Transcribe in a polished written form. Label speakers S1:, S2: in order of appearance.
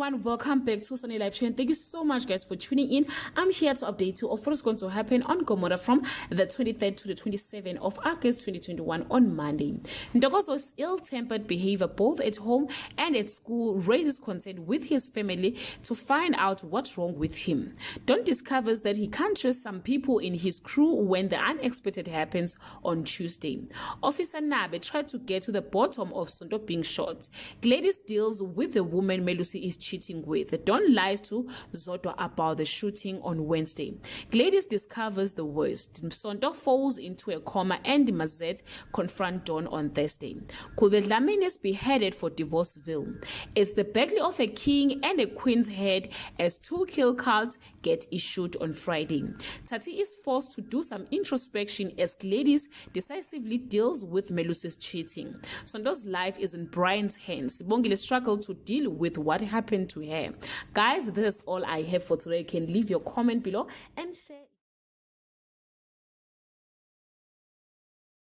S1: everyone, welcome back to Sunny Live Show, and thank you so much guys for tuning in. I'm here to update you of what's going to happen on Gomora from the 23rd to the 27th of August 2021 on Monday. Ndokozo's ill-tempered behavior both at home and at school raises concern with his family to find out what's wrong with him. Don discovers that he can't trust some people in his crew when the unexpected happens on Tuesday. Officer Nabe tried to get to the bottom of Sondo being shot. Gladys deals with the woman Melusi is cheating with. Don lies to Zodwa about the shooting on Wednesday. Gladys discovers the worst. Sondo falls into a coma and Mazet confront Don on Thursday. Kudedlamini is beheaded for Divorceville. It's the battle of a king and a queen's head as two kill cards get issued on Friday. Thathi is forced to do some introspection as Gladys decisively deals with Melusi's cheating. Sondo's life is in Brian's hands. Bongile struggled to deal with what happened to her. Guys, this is all I have for today. You can leave your comment below and share.